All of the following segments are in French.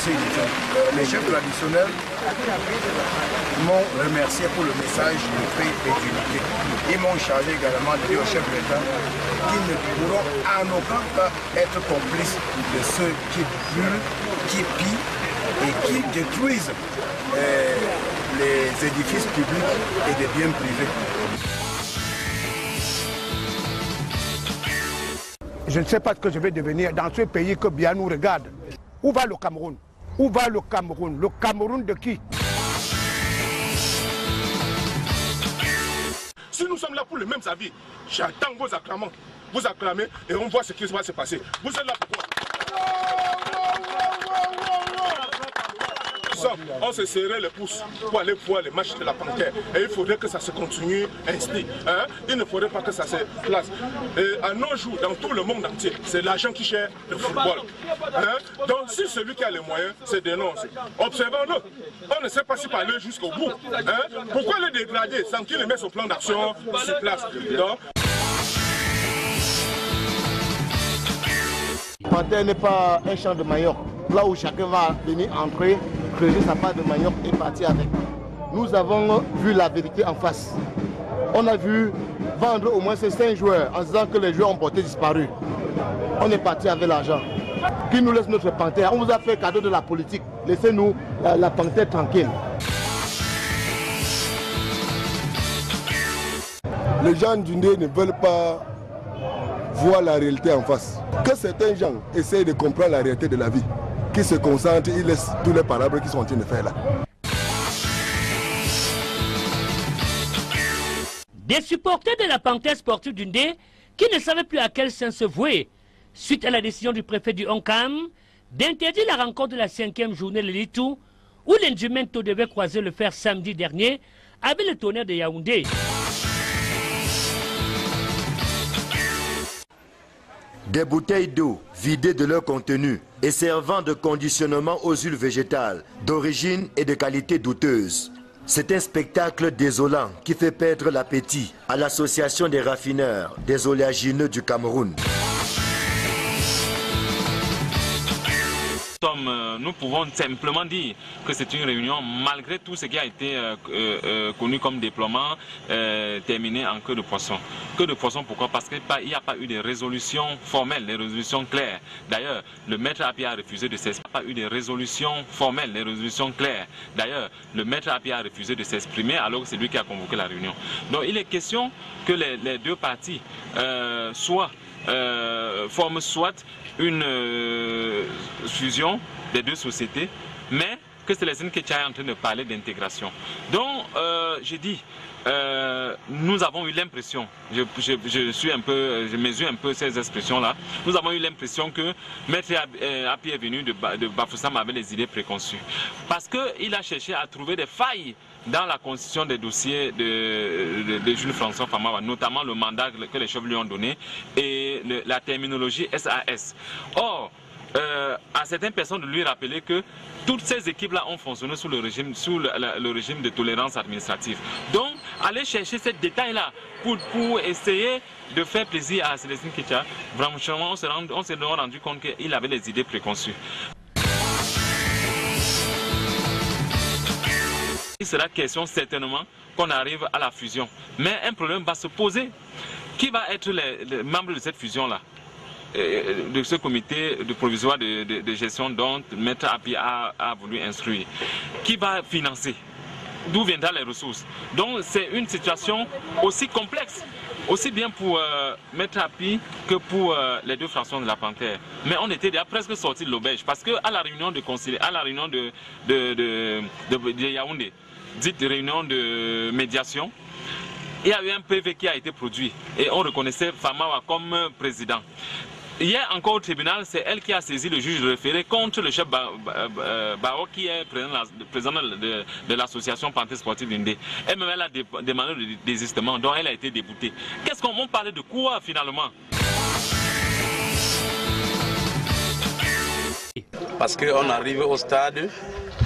conseil des jeunes. Les chefs traditionnels m'ont remercié pour le message de paix et d'unité. Ils m'ont chargé également de dire aux chefs de l'État qu'ils ne pourront en aucun cas être complices de ceux qui brûlent, qui pillent et qui détruisent les édifices publics et des biens privés. Je ne sais pas ce que je vais devenir dans ce pays que bien nous regarde. Où va le Cameroun? Où va le Cameroun? Le Cameroun de qui? Si nous sommes là pour les mêmes avis, j'attends vos acclamants. Vous acclamez et on voit ce qui va se passer. Vous êtes là pourquoi? On se serrait les pouces pour aller voir les matchs de la Panthère. Et il faudrait que ça se continue ainsi. Hein? Il ne faudrait pas que ça se place. Et à nos jours, dans tout le monde entier, c'est l'argent qui gère le football. Hein? Donc si celui qui a les moyens se dénonce, observons-le. On ne sait pas si parler jusqu'au bout. Hein? Pourquoi le dégrader sans qu'il mette son plan d'action sur place? Donc, Panthère n'est pas un champ de manioc, là où chacun va venir entrer, creuser sa part de manioc et partir avec. Nous avons vu la vérité en face. On a vu vendre au moins ces 5 joueurs en disant que les joueurs ont porté disparu. On est parti avec l'argent. Qui nous laisse notre Panthère? On vous a fait cadeau de la politique. Laissez-nous la Panthère tranquille. Les gens du Ndé ne veulent pas voir la réalité en face. Que certains gens essayent de comprendre la réalité de la vie, qui se concentrent, ils laissent tous les palabres qu'ils sont en train de faire là. Des supporters de la Panthère sportive du Ndé qui ne savaient plus à quel sens se vouer suite à la décision du préfet du Oncam d'interdire la rencontre de la 5e journée de l'Itou où l'Indumento devait croiser le fer samedi dernier avec le Tonnerre de Yaoundé. Des bouteilles d'eau vidées de leur contenu et servant de conditionnement aux huiles végétales d'origine et de qualité douteuse. C'est un spectacle désolant qui fait perdre l'appétit à l'association des raffineurs des oléagineux du Cameroun. Nous pouvons simplement dire que c'est une réunion malgré tout ce qui a été connu comme déploiement terminé en queue de poisson. Queue de poisson, pourquoi? Parce qu'il n'y a pas eu de résolution formelle, des résolutions claires. D'ailleurs, le maître Api a refusé de s'exprimer. Il n'y a pas eu de résolution formelle, des résolutions claires. D'ailleurs, le maître Api a refusé de s'exprimer alors que c'est lui qui a convoqué la réunion. Donc il est question que les deux parties forment soit une fusion des deux sociétés, mais que c'est les Nkecha est en train de parler d'intégration. Donc, je dis, nous avons eu l'impression, je mesure un peu ces expressions-là, nous avons eu l'impression que Maître Api est venu de Bafoussam avec les idées préconçues. Parce qu'il a cherché à trouver des failles dans la constitution des dossiers de Jules François Famawa, notamment le mandat que les chefs lui ont donné et la terminologie SAS. Or, à certaines personnes de lui rappeler que toutes ces équipes-là ont fonctionné sous le régime de tolérance administrative. Donc, aller chercher ces détails-là pour essayer de faire plaisir à Célestine Kecha, franchement, on s'est rendu compte qu'il avait des idées préconçues. Il sera question certainement qu'on arrive à la fusion. Mais un problème va se poser. Qui va être les membres de cette fusion-là? De ce comité de provisoire de gestion dont Maître Api a voulu instruire. Qui va financer? D'où viendront les ressources? Donc c'est une situation aussi complexe, aussi bien pour Maître Api que pour les deux fractions de la Panthère. Mais on était déjà presque sortis de l'auberge parce qu'à la réunion de Yaoundé, dite réunion de médiation, il y a eu un PV qui a été produit et on reconnaissait Famawa comme président. Hier encore au tribunal, c'est elle qui a saisi le juge référé contre le chef Bao qui est président de l'association Panthère sportive d'Indé. Elle-même elle a demandé le désistement, donc elle a été déboutée. Qu'est-ce qu'on parlait de quoi finalement? Parce qu'on arrive au stade,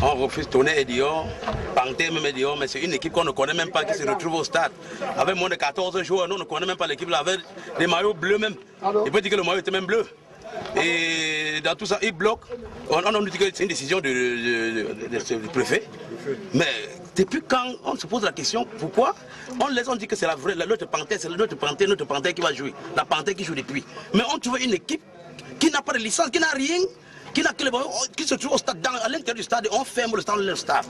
on refuse Tonnerre et Dior, Panthère même et Dior, mais c'est une équipe qu'on ne connaît même pas qui se retrouve au stade. Avec moins de 14 joueurs, nous ne connaissons même pas l'équipe, avec des maillots bleus même. Il peut dire que le maillot était même bleu. Et dans tout ça, ils bloquent. On nous dit que c'est une décision du préfet. Mais depuis quand on se pose la question, pourquoi on dit que c'est la vraie, l'autre panthère, c'est notre panthère qui va jouer, la panthère qui joue depuis. Mais on trouve une équipe qui n'a pas de licence, qui n'a rien, qui se trouve au stade, à l'intérieur du stade, on ferme le stade de leur staff.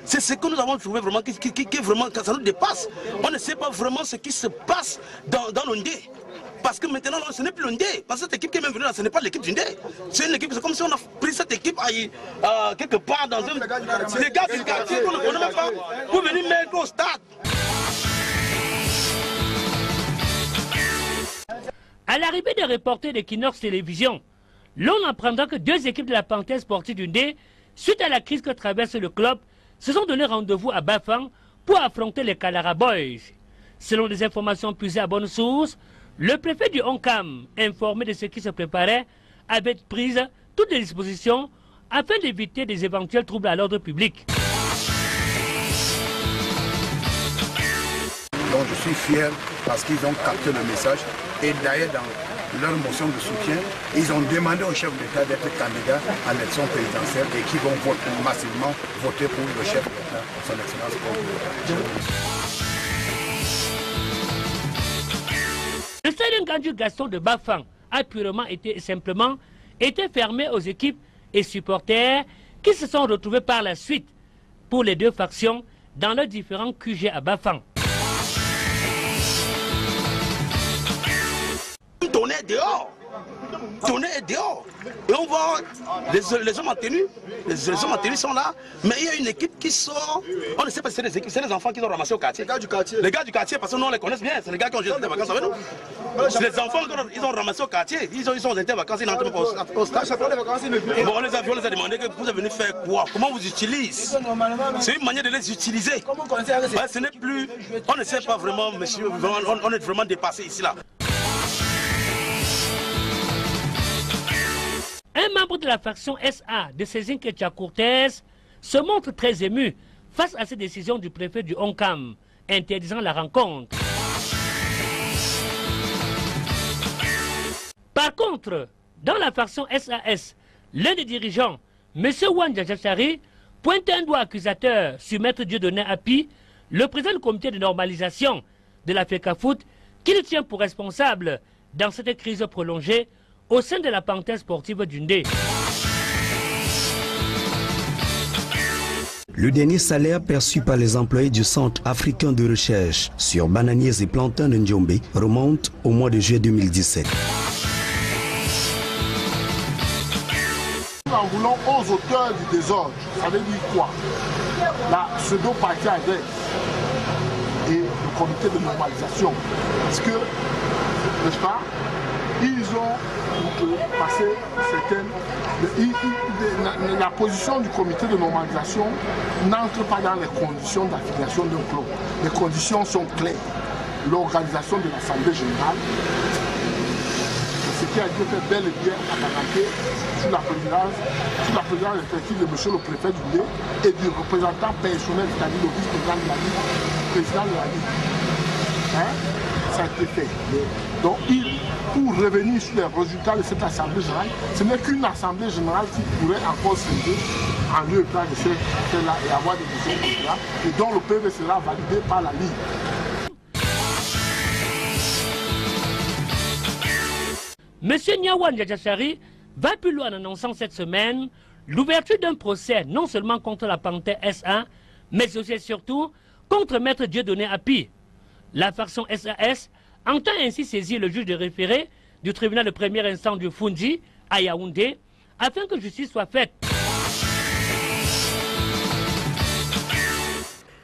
C'est ce que nous avons trouvé vraiment, qui vraiment, ça nous dépasse. On ne sait pas vraiment ce qui se passe dans l'Ondé. Parce que maintenant, ce n'est plus l'Ondé. Parce que cette équipe qui est même venue là, ce n'est pas l'équipe d'Ondé. C'est une équipe, c'est comme si on a pris cette équipe quelque part dans un... C'est des gars du quartier qu'on ne connaît même pas pour venir mettre au stade. À l'arrivée des reporters de Kinox Télévision, l'on apprendra que 2 équipes de la Panthère sportive d'Undé, suite à la crise que traverse le club, se sont donné rendez-vous à Bafang pour affronter les Kalara Boys. Selon des informations puisées à bonne source, le préfet du Onkam, informé de ce qui se préparait, avait pris toutes les dispositions afin d'éviter des éventuels troubles à l'ordre public. Donc je suis fier parce qu'ils ont capté le message et d'ailleurs dans leur motion de soutien, ils ont demandé au chef d'État d'être candidat à l'élection présidentielle et qui vont massivement voter pour le chef d'État, son excellence Paul. Le stade Nganju Gaston de Bafang a purement été simplement été fermé aux équipes et supporters qui se sont retrouvés par la suite pour les 2 factions dans leurs différents QG à Bafang. Tourner dehors. Tourner dehors. Et on voit les hommes en tenue. Les hommes en tenue sont là. Mais il y a une équipe qui sort. On ne sait pas si c'est des équipes, c'est les enfants qui ont ramassé au quartier. Les gars du quartier. Les gars du quartier, parce que nous on les connaît bien. C'est les gars qui ont joué des vacances avec nous. C'est les enfants qu'ils ont ramassé au quartier. Ils sont en vacances, ils n'entrent pas au stade. Bon, on les a demandé que vous avez venu faire quoi? Comment vous utilisez? C'est une manière de les utiliser. Ce n'est plus. On ne sait pas vraiment, monsieur. On est vraiment dépassé ici là. Un membre de la faction SA de Cézine Ketia Cortez se montre très ému face à cette décision du préfet du Onkam, interdisant la rencontre. Par contre, dans la faction SAS, l'un des dirigeants, M. Wanja Jachari, pointe un doigt accusateur sur Maître Dieudonné Api, le président du comité de normalisation de la FECAFOOT, qui le tient pour responsable dans cette crise prolongée au sein de la Panthère sportive d'Undé. Le dernier salaire perçu par les employés du Centre africain de recherche sur bananiers et plantains de Njombe remonte au mois de juillet 2017. Nous en voulons aux auteurs du désordre. Ça veut dire quoi? La pseudo-partie adhère et le comité de normalisation. Parce que, n'est-ce pas, ils ont passé certaines... La position du comité de normalisation n'entre pas dans les conditions d'affiliation d'un club. Les conditions sont claires. L'organisation de l'Assemblée générale, ce qui a été fait bel et bien à Kanaké sous la présidence effective de M. le préfet du Ndé et du représentant personnel, c'est-à-dire le vice-président de la Ligue, président de la Ligue. Hein? Ça a été fait. Donc, pour revenir sur les résultats de cette Assemblée générale, ce n'est qu'une Assemblée générale qui pourrait encore s'aider en lieu et place de celle-là et avoir des décisions populaires et dont le PV sera validé par la Ligue. M. Nyawan Djadjachari va plus loin en annonçant cette semaine l'ouverture d'un procès non seulement contre la Panthère SA, mais aussi et surtout contre Maître Dieudonné Api. La faction SAS entend ainsi saisir le juge de référé du tribunal de première instance du Fundi à Yaoundé afin que justice soit faite.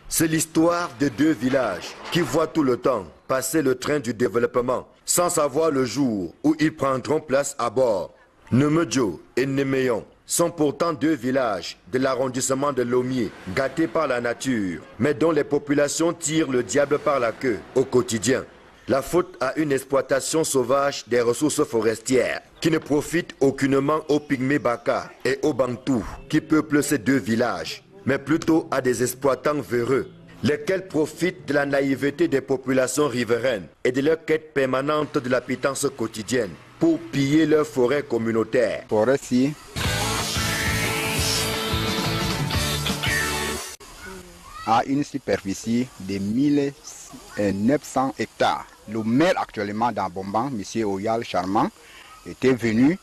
C'est l'histoire de 2 villages qui voient tout le temps passer le train du développement sans savoir le jour où ils prendront place à bord. Nemedjo et Néméon sont pourtant 2 villages de l'arrondissement de Lomé, gâtés par la nature, mais dont les populations tirent le diable par la queue au quotidien. La faute à une exploitation sauvage des ressources forestières qui ne profite aucunement aux Pygmées Baka et aux Bantous qui peuplent ces 2 villages, mais plutôt à des exploitants véreux, lesquels profitent de la naïveté des populations riveraines et de leur quête permanente de la pitance quotidienne pour piller leurs forêts communautaires. Forêt-ci a une superficie de 1900 hectares. Le maire actuellement dans Bomban, M. Oyal Charmant, était venu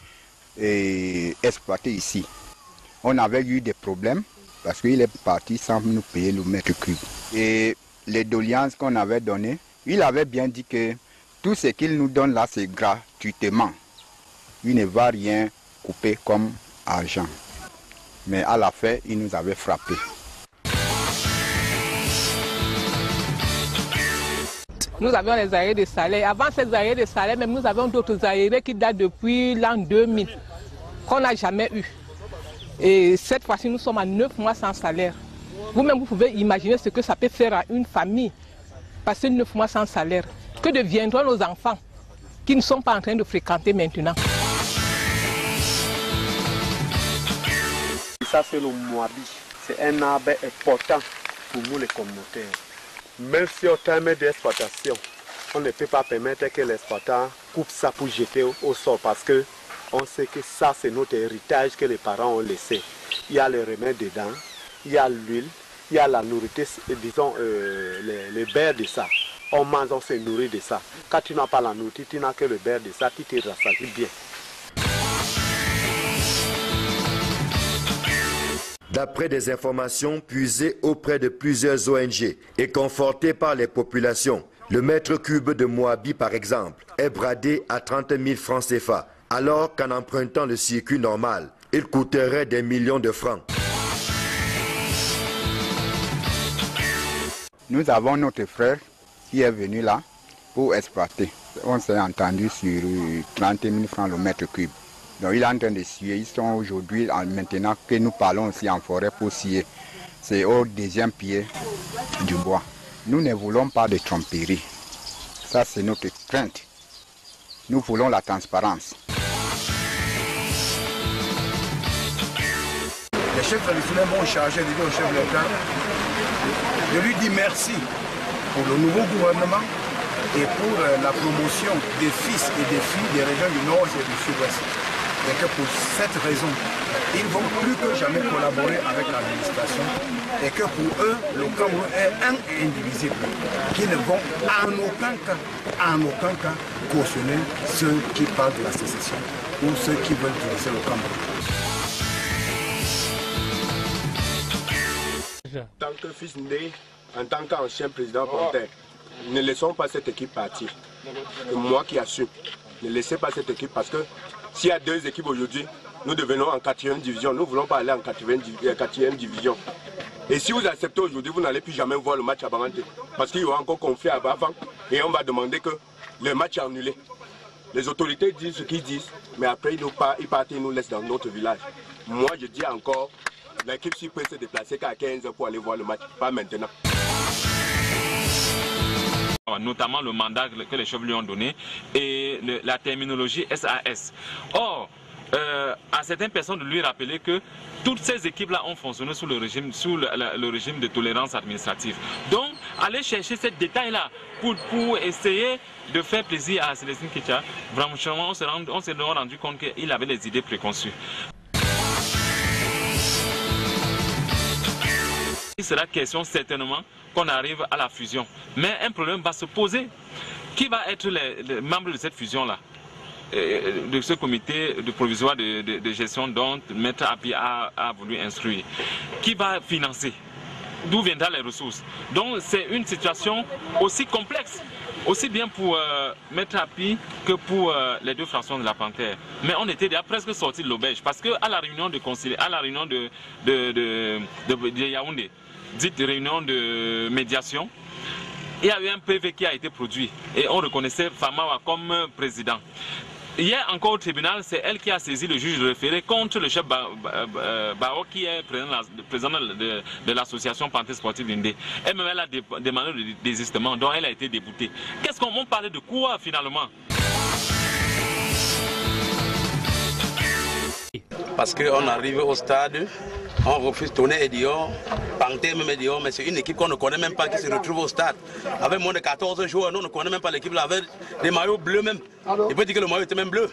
exploiter ici. On avait eu des problèmes parce qu'il est parti sans nous payer le mètre cube. Et les doléances qu'on avait données, il avait bien dit que tout ce qu'il nous donne là, c'est gratuitement. Il ne va rien couper comme argent. Mais à la fin, il nous avait frappé. Nous avions les arriérés de salaire. Avant ces arriérés de salaire, même nous avions d'autres arriérés qui datent depuis l'an 2000, qu'on n'a jamais eu. Et cette fois-ci, nous sommes à 9 mois sans salaire. Vous-même, vous pouvez imaginer ce que ça peut faire à une famille, passer 9 mois sans salaire. Que deviendront nos enfants qui ne sont pas en train de fréquenter maintenant? Ça, c'est le Moabi. C'est un arbre important pour nous, les communautaires. Même si au terme d'exploitation, on ne peut pas permettre que l'exploitant coupe ça pour jeter au sol parce que on sait que ça c'est notre héritage que les parents ont laissé. Il y a les remèdes dedans, il y a l'huile, il y a la nourriture, disons les beurres de ça. On mange, on se nourrit de ça. Quand tu n'as pas la nourriture, tu n'as que le beurre de ça, tu te rassasies bien. D'après des informations puisées auprès de plusieurs ONG et confortées par les populations, le mètre cube de Moabi, par exemple, est bradé à 30 000 francs CFA, alors qu'en empruntant le circuit normal, il coûterait des millions de francs. Nous avons notre frère qui est venu là pour exploiter. On s'est entendu sur 30 000 francs le mètre cube. Donc il est en train de scier. Ils sont aujourd'hui, maintenant que nous parlons aussi en forêt pour scier. C'est au deuxième pied du bois. Nous ne voulons pas de tromperie. Ça c'est notre crainte. Nous voulons la transparence. Les chefs traditionnels m'ont chargé de dire au chef de l'État de lui dire merci pour le nouveau gouvernement et pour la promotion des fils et des filles des régions du Nord et du Sud-Ouest. Et que pour cette raison, ils vont plus que jamais collaborer avec l'administration et que pour eux, le Cameroun est un et indivisible, qui ne vont en aucun cas cautionner ceux qui parlent de la sécession ou ceux qui veulent diviser le Cameroun. En tant que fils né, en tant qu'ancien président Panthère, ne laissons pas cette équipe partir. C'est moi qui assume. Ne laissez pas cette équipe parce que s'il y a deux équipes aujourd'hui, nous devenons en 4e division. Nous ne voulons pas aller en 4e division. Et si vous acceptez aujourd'hui, vous n'allez plus jamais voir le match à Banganté. Parce qu'il y aura encore conflit avant et on va demander que le match est annulé. Les autorités disent ce qu'ils disent, mais après ils partent et nous laissent dans notre village. Moi je dis encore, l'équipe s'y peut se déplacer qu'à 15 h pour aller voir le match, pas maintenant. Notamment le mandat que les chefs lui ont donné et la terminologie SAS. Or, à certaines personnes de lui rappeler que toutes ces équipes-là ont fonctionné sous le régime de tolérance administrative. Donc, aller chercher ces détails-là pour essayer de faire plaisir à Célestin Kétia, vraiment, on s'est rendu compte qu'il avait des idées préconçues. Il sera question certainement qu'on arrive à la fusion. Mais un problème va se poser. Qui va être les membres de cette fusion-là, de ce comité de provisoire de gestion dont Maître Api a voulu instruire? Qui va financer? D'où viendront les ressources? Donc c'est une situation aussi complexe, aussi bien pour Maître Api que pour les deux fractions de la Panthère. Mais on était déjà presque sortis de l'auberge parce qu'à la réunion de Yaoundé, dite réunion de médiation, il y a eu un PV qui a été produit et on reconnaissait Famawa comme président. Hier encore au tribunal, c'est elle qui a saisi le juge référé contre le chef Bao qui est président de l'association Panthère Sportive d'Indé. Elle-même elle a demandé le désistement, donc elle a été déboutée. Qu'est-ce qu'on parlait de quoi finalement? Parce qu'on arrive au stade, on refuse tourner et dehors, Panthère même et dehors, mais c'est une équipe qu'on ne connaît même pas qui se retrouve au stade. Avec moins de 14 joueurs, nous ne connaissons même pas l'équipe là, avec des maillots bleus même. Il peut dire que le maillot était même bleu.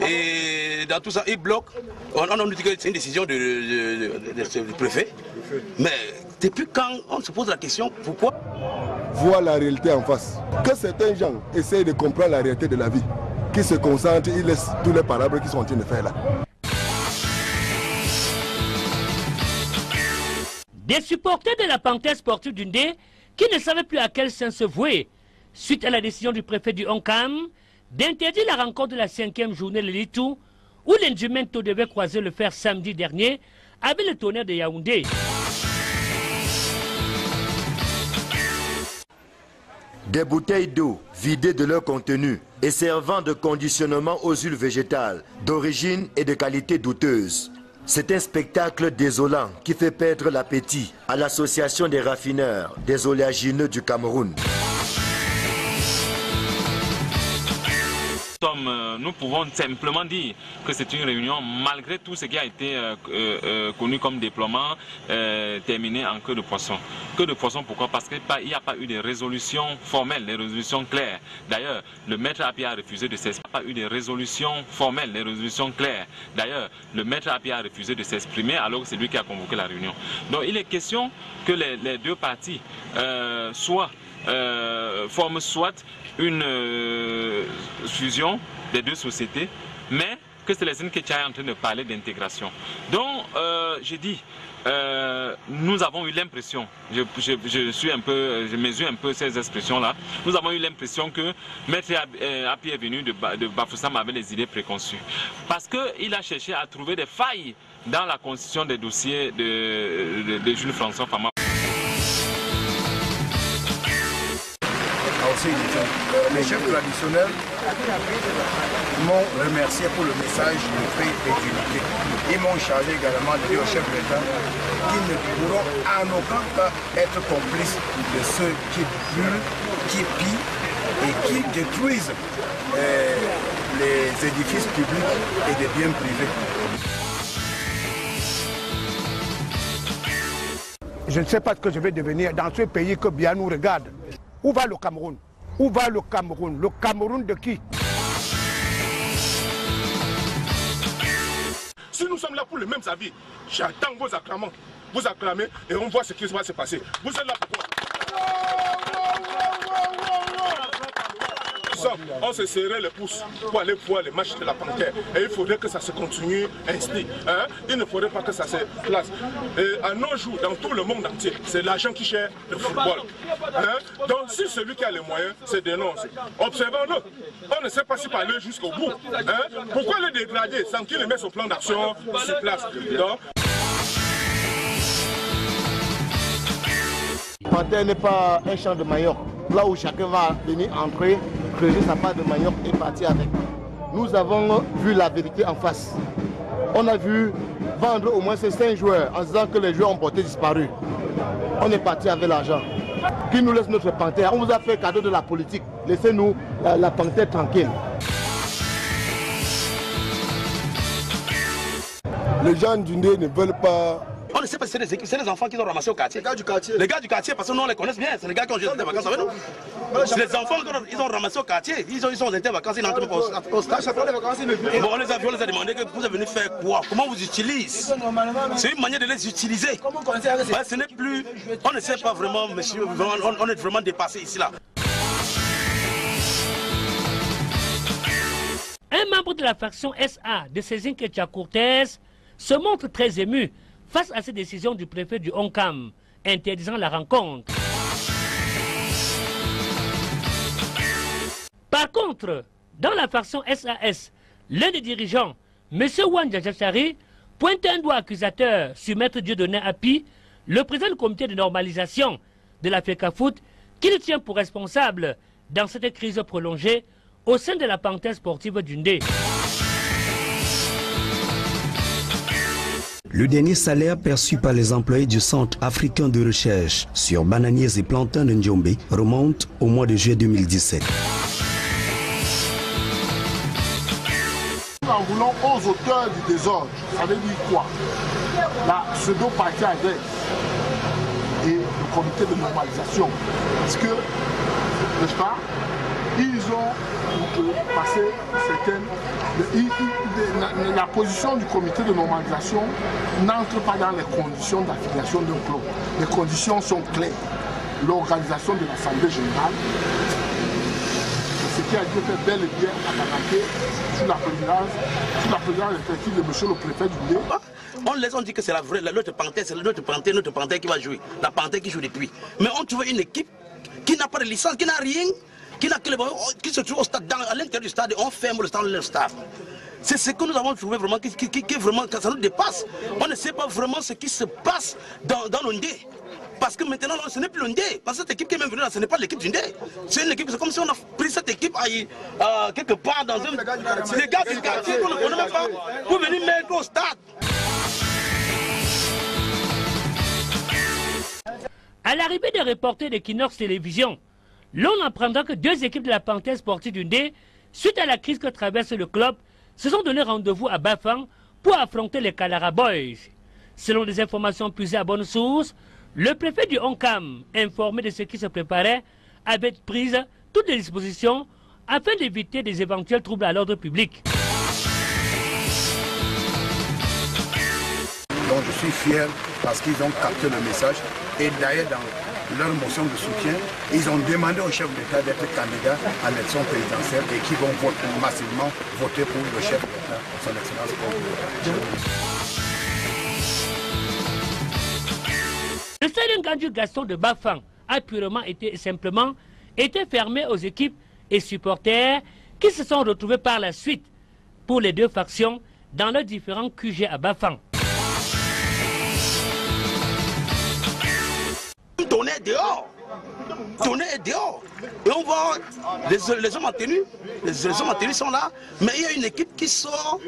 et dans tout ça, ils bloquent. On nous dit que c'est une décision du préfet. Mais depuis quand on se pose la question, pourquoi voir la réalité en face. Que certains gens essayent de comprendre la réalité de la vie, qui se concentrent, ils laissent tous les parables qu'ils sont en train de faire là. Des supporters de la Panthère sportive du Ndé qui ne savaient plus à quel saint se vouer, suite à la décision du préfet du Onkam d'interdire la rencontre de la 5e journée de l'Itou, où l'Indjumento devait croiser le fer samedi dernier avec le Tonnerre de Yaoundé. Des bouteilles d'eau vidées de leur contenu et servant de conditionnement aux huiles végétales d'origine et de qualité douteuse. C'est un spectacle désolant qui fait perdre l'appétit à l'association des raffineurs des oléagineux du Cameroun. Nous pouvons simplement dire que c'est une réunion malgré tout ce qui a été connu comme déploiement terminé en queue de poisson. Queue de poisson, pourquoi? Parce qu'il n'y a pas eu de résolution formelle, des résolutions claires. D'ailleurs, le maître API a refusé de s'exprimer. Il n'y a pas eu de résolution formelle, des résolutions claires. D'ailleurs, le maître API a refusé de s'exprimer alors que c'est lui qui a convoqué la réunion. Donc il est question que les deux parties forment soit une fusion des deux sociétés, mais que c'est les Céline Ketcha est en train de parler d'intégration. Donc, j'ai dit, nous avons eu l'impression, je mesure un peu ces expressions-là, nous avons eu l'impression que Maître Api est venu de Bafoussam avec les idées préconçues. Parce qu'il a cherché à trouver des failles dans la constitution des dossiers de Jules François Fama. Les chefs traditionnels m'ont remercié pour le message de paix et d'unité. Ils m'ont chargé également de dire aux chefs d'État qu'ils ne pourront en aucun cas être complices de ceux qui brûlent, qui pillent et qui détruisent les édifices publics et des biens privés. Je ne sais pas ce que je vais devenir dans ce pays que bien nous regarde. Où va le Cameroun? Où va le Cameroun? Le Cameroun de qui? Si nous sommes là pour les mêmes avis, j'attends vos acclamants. Vous acclamez et on voit ce qui va se passer. Vous êtes là pourquoi? On se serrait les pouces pour aller voir les matchs de la Panthère. Et il faudrait que ça se continue ainsi. Hein? Il ne faudrait pas que ça se place. Et à nos jours, dans tout le monde entier, c'est l'argent qui gère le football. Hein? Donc si celui qui a les moyens se dénonce, observons-le. On ne sait pas si parler jusqu'au bout. Hein? Pourquoi le dégrader sans qu'il le mette au plan d'action sur place? Donc, Panthère n'est pas un champ de manioc, là où chacun va venir entrer, creuser sa part de manioc et partir avec. Nous avons vu la vérité en face. On a vu vendre au moins ces 5 joueurs en disant que les joueurs ont porté disparu. On est parti avec l'argent. Qui nous laisse notre Panthère? On vous a fait cadeau de la politique. Laissez-nous la Panthère tranquille. Les gens du Ndé ne veulent pas. On ne sait pas si c'est les enfants qui ont ramassé au quartier. Les gars du quartier. Les gars du quartier, parce que nous on les connaît bien. C'est les gars qui ont joué des vacances avec nous. C'est les enfants qu'ils ont ramassé au quartier. Ils ont été en vacances, ils n'entrent pas au stade. Bon, on les a demandé que vous êtes venus faire quoi? Comment vous utilisez? C'est une manière de les utiliser. Ce n'est plus. On ne sait pas vraiment, monsieur. On est vraiment dépassé ici là. Un membre de la faction SA de Céline Ketcha Cortez se montre très ému face à cette décision du préfet du Onkam interdisant la rencontre. Par contre, dans la faction SAS, l'un des dirigeants, M. Wanja Jachari, pointe un doigt accusateur sur Maître Dieudonné Api, le président du comité de normalisation de la FECAFOOT, qui le tient pour responsable dans cette crise prolongée au sein de la Panthère sportive du Ndé. Le dernier salaire perçu par les employés du Centre africain de recherche sur bananiers et plantains de Ndjombe remonte au mois de juillet 2017. Nous en voulons aux auteurs du désordre. Ça veut dire quoi? La pseudo-partie ADES et le comité de normalisation. Parce que, n'est-ce pas, ils ont passé certaines... La position du comité de normalisation n'entre pas dans les conditions d'affiliation d'un club. Les conditions sont claires. L'organisation de l'Assemblée générale, ce qui a été fait bel et bien à Banaké sous la présidence effective de monsieur le préfet du Ndé. On les a dit que c'est la vraie, l'autre panthère, c'est notre panthère qui va jouer, la panthère qui joue depuis. Mais on trouve une équipe qui n'a pas de licence, qui n'a rien, qui se trouve au stade, à l'intérieur du stade, on ferme le stade de leur stade. C'est ce que nous avons trouvé vraiment, qui vraiment, ça nous dépasse. On ne sait pas vraiment ce qui se passe dans le Ndé. Parce que maintenant, ce n'est plus le Ndé. Parce que cette équipe qui est même venue là, ce n'est pas l'équipe du Ndé. C'est une équipe, c'est comme si on a pris cette équipe quelque part dans un... Des gars du quartier qu'on ne connaît même pas pour venir mettre au stade. À l'arrivée des reporters de Kinox Télévision, l'on apprendra que deux équipes de la Panthère sportive du Ndé, suite à la crise que traverse le club, se sont donné rendez-vous à Bafang pour affronter les Kalara Boys. Selon des informations puisées à bonne source, le préfet du Onkam, informé de ce qui se préparait, avait pris toutes les dispositions afin d'éviter des éventuels troubles à l'ordre public. Donc je suis fier parce qu'ils ont capté le message et d'ailleurs dans leur motion de soutien, ils ont demandé au chef d'État d'être candidat à l'élection présidentielle et qui vont massivement voter pour le chef d'État, son excellence Paul Biya. Le stade Ngandu Gaston de Bafang a purement été simplement été fermé aux équipes et supporters qui se sont retrouvés par la suite pour les deux factions dans leurs différents QG à Bafang. Tourner dehors. Tourner dehors. Et on voit les hommes en tenue. Les hommes en tenue sont là, mais il y a une équipe qui sort